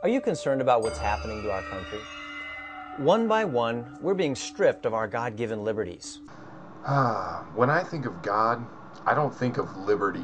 Are you concerned about what's happening to our country? One by one, we're being stripped of our God-given liberties. When I think of God, I don't think of liberty.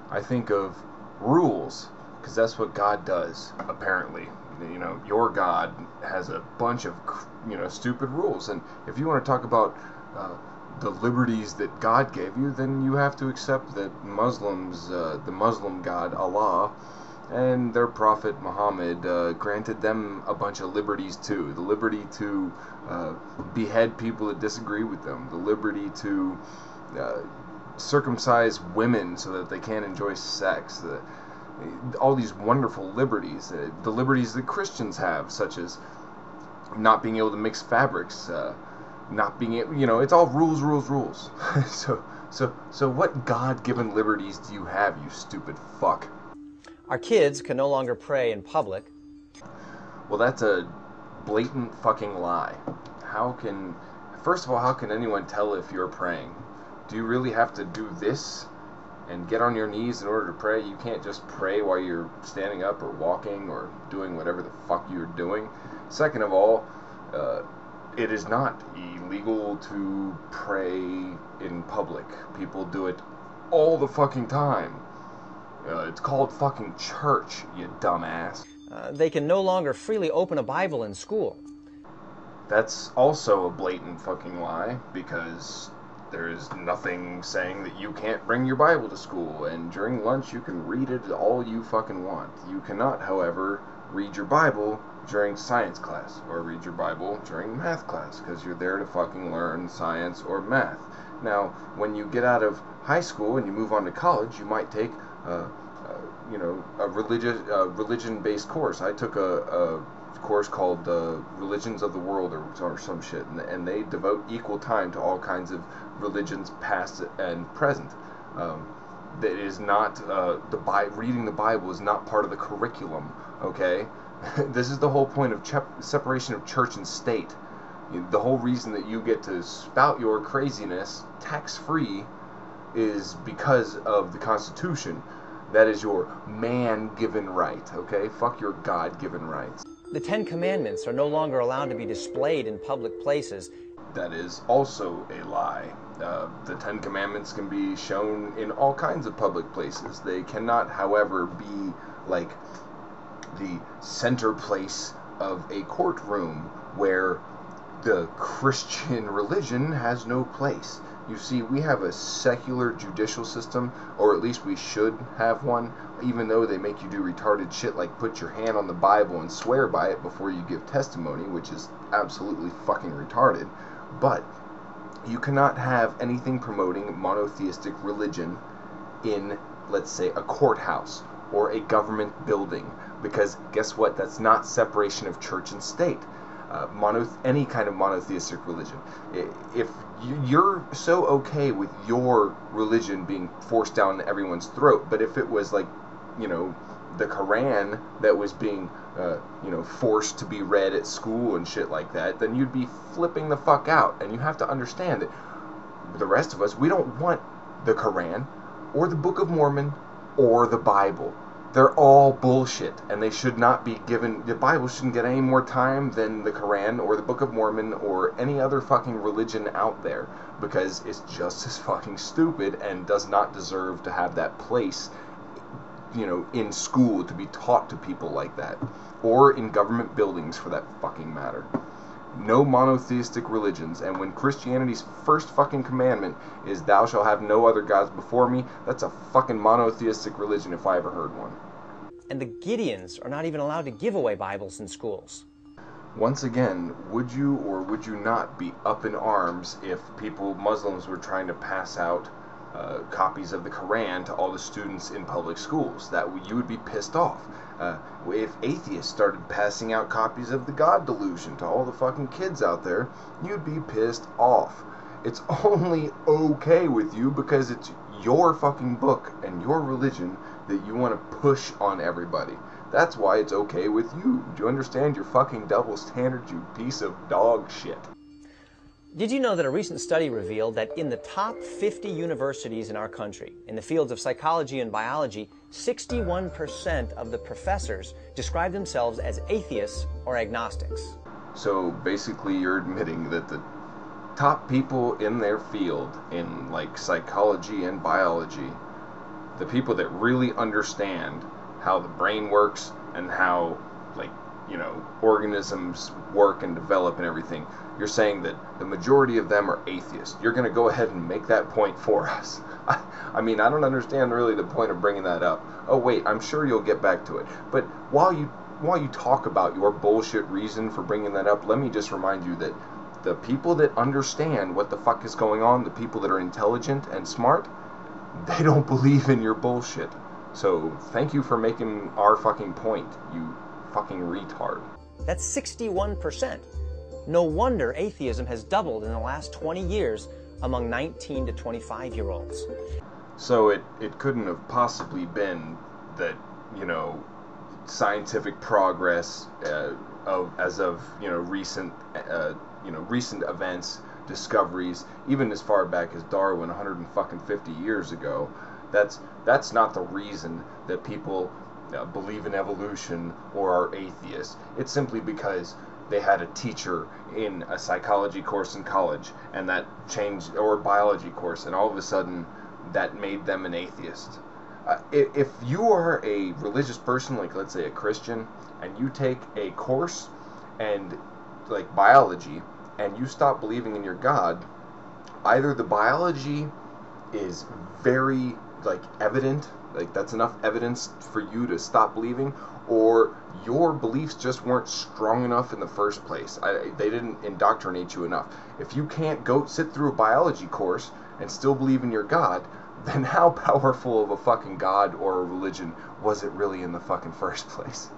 I think of rules, because that's what God does, apparently. You know, your God has a bunch of, stupid rules. And if you want to talk about the liberties that God gave you, then you have to accept that Muslims, the Muslim God, Allah, and their prophet Muhammad granted them a bunch of liberties too. The liberty to behead people that disagree with them. The liberty to circumcise women so that they can't enjoy sex. All these wonderful liberties. The liberties that Christians have, such as not being able to mix fabrics, not being able, it's all rules, rules, rules. So what God-given liberties do you have, you stupid fuck? Our kids can no longer pray in public. Well, that's a blatant fucking lie. First of all, how can anyone tell if you're praying? Do you really have to do this and get on your knees in order to pray? You can't just pray while you're standing up or walking or doing whatever the fuck you're doing. Second of all, it is not illegal to pray in public. People do it all the fucking time. It's called fucking church, you dumbass. They can no longer freely open a Bible in school. That's also a blatant fucking lie, because there's nothing saying that you can't bring your Bible to school, and during lunch you can read it all you fucking want. You cannot, however, read your Bible during science class, or read your Bible during math class, because you're there to fucking learn science or math. Now, when you get out of high school and you move on to college, you might take a religion-based course. I took a course called Religions of the World or some shit, and they devote equal time to all kinds of religions, past and present. That is not reading the Bible is not part of the curriculum. Okay, this is the whole point of separation of church and state. The whole reason that you get to spout your craziness tax-free is because of the Constitution. That is your man-given right, okay? Fuck your God-given rights. The Ten Commandments are no longer allowed to be displayed in public places. That is also a lie. The Ten Commandments can be shown in all kinds of public places. They cannot, however, be like the center place of a courtroom where the Christian religion has no place. You see, we have a secular judicial system, or at least we should have one, even though they make you do retarded shit like put your hand on the Bible and swear by it before you give testimony, which is absolutely fucking retarded. But you cannot have anything promoting monotheistic religion in, let's say, a courthouse or a government building, because guess what? That's not separation of church and state. Any kind of monotheistic religion. If you're so okay with your religion being forced down everyone's throat, but if it was like, the Quran that was being, forced to be read at school and shit like that, then you'd be flipping the fuck out. And you have to understand that the rest of us, we don't want the Quran or the Book of Mormon or the Bible. They're all bullshit, and they should not be given. The Bible shouldn't get any more time than the Quran or the Book of Mormon or any other fucking religion out there, because it's just as fucking stupid and does not deserve to have that place, in school to be taught to people like that, or in government buildings for that fucking matter. No monotheistic religions, and when Christianity's first fucking commandment is thou shalt have no other gods before me, that's a fucking monotheistic religion if I ever heard one. And the Gideons are not even allowed to give away Bibles in schools. Once again, would you or would you not be up in arms if Muslims were trying to pass out copies of the Quran to all the students in public schools? You would be pissed off. If atheists started passing out copies of the God Delusion to all the fucking kids out there, you'd be pissed off. It's only okay with you because it's your fucking book and your religion that you want to push on everybody. That's why it's okay with you. Do you understand your fucking double standard, you piece of dog shit? Did you know that a recent study revealed that in the top 50 universities in our country, in the fields of psychology and biology, 61% of the professors describe themselves as atheists or agnostics? So basically you're admitting that the top people in their field, in like psychology and biology, the people that really understand how the brain works and how, like, you know, organisms work and develop and everything, you're saying that the majority of them are atheists. You're going to go ahead and make that point for us. I mean, I don't understand really the point of bringing that up. Oh wait, I'm sure you'll get back to it. But while you talk about your bullshit reason for bringing that up, let me just remind you that the people that understand what the fuck is going on, the people that are intelligent and smart, they don't believe in your bullshit. So thank you for making our fucking point, you fucking retard. That's 61%. No wonder atheism has doubled in the last 20 years among 19 to 25-year-olds. So it couldn't have possibly been that, you know, scientific progress as of recent events, discoveries, even as far back as Darwin 150 years ago. That's not the reason that people believe in evolution or are atheists. It's simply because they had a teacher in a psychology course in college, and that changed, or a biology course, and all of a sudden that made them an atheist. If you are a religious person, like let's say a Christian, and you take a course and like biology, and you stop believing in your God, either the biology is very like evident, like that's enough evidence for you to stop believing, or your beliefs just weren't strong enough in the first place. They didn't indoctrinate you enough. If you can't go sit through a biology course and still believe in your God, then how powerful of a fucking God or a religion was it really in the fucking first place?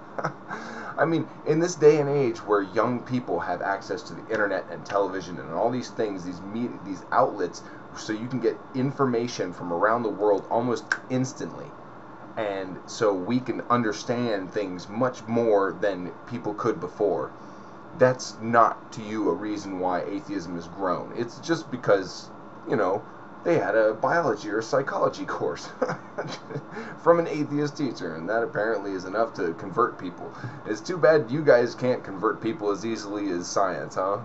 I mean, in this day and age where young people have access to the internet and television and all these things, these outlets, so you can get information from around the world almost instantly, and so we can understand things much more than people could before. That's not to you a reason why atheism has grown. It's just because, you know, they had a biology or psychology course from an atheist teacher, and that apparently is enough to convert people. It's too bad you guys can't convert people as easily as science, huh?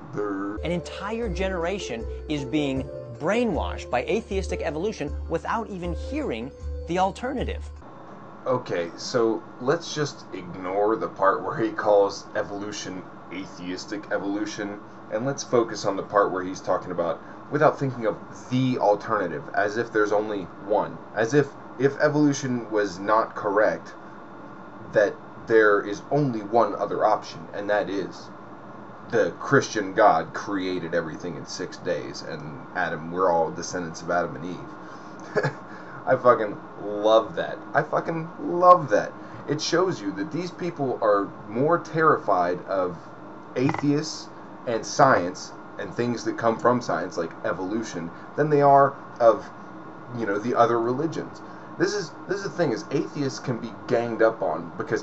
An entire generation is being brainwashed by atheistic evolution without even hearing the alternative. Okay, so let's just ignore the part where he calls evolution atheistic evolution, and let's focus on the part where he's talking about without thinking of the alternative, as if there's only one. As if evolution was not correct, that there is only one other option, and that is the Christian God created everything in 6 days, and we're all descendants of Adam and Eve. I fucking love that. I fucking love that. It shows you that these people are more terrified of atheists and science and things that come from science, like evolution, than they are of, you know, the other religions. This is the thing, is atheists can be ganged up on, because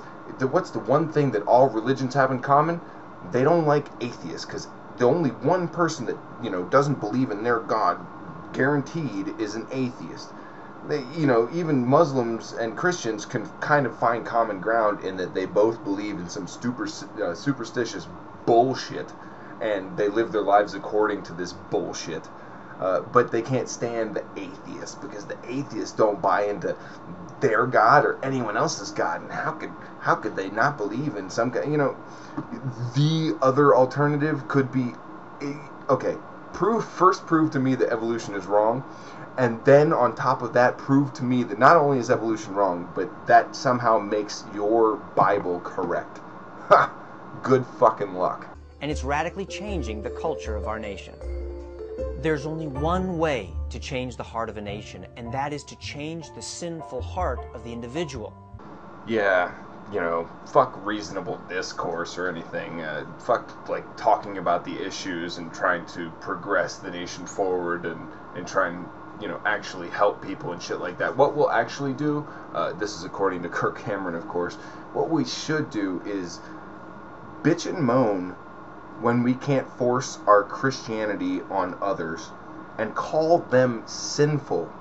what's the one thing that all religions have in common? They don't like atheists, because the only one person that, you know, doesn't believe in their God, guaranteed, is an atheist. They, you know, even Muslims and Christians can kind of find common ground in that they both believe in some superstitious bullshit, and they live their lives according to this bullshit. But they can't stand the atheists, because the atheists don't buy into their God or anyone else's God. And how could they not believe in some God? You know, the other alternative could be, okay, first prove to me that evolution is wrong, and then on top of that, prove to me that not only is evolution wrong, but that somehow makes your Bible correct. Ha! Good fucking luck. And it's radically changing the culture of our nation. There's only one way to change the heart of a nation, and that is to change the sinful heart of the individual. Yeah, you know, fuck reasonable discourse or anything. Fuck, like, talking about the issues and trying to progress the nation forward and try and, you know, actually help people and shit like that. What we'll actually do, this is according to Kirk, of course, what we should do is bitch and moan when we can't force our Christianity on others and call them sinful.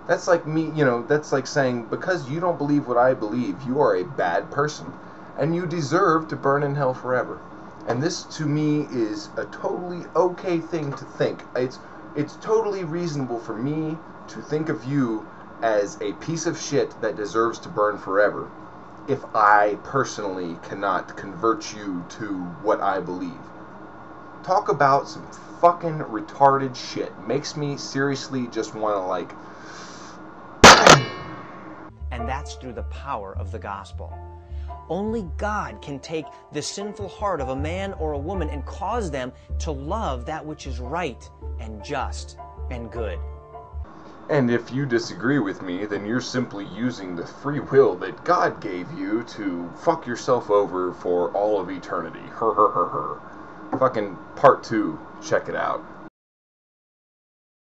That's like me, that's like saying, because you don't believe what I believe, you are a bad person, and you deserve to burn in hell forever. And this, to me, is a totally okay thing to think. It's totally reasonable for me to think of you as a piece of shit that deserves to burn forever, if I personally cannot convert you to what I believe. Talk about some fucking retarded shit. Makes me seriously just want to, like... And that's through the power of the gospel. Only God can take the sinful heart of a man or a woman and cause them to love that which is right and just and good. And if you disagree with me, then you're simply using the free will that God gave you to fuck yourself over for all of eternity. Fucking part 2. Check it out.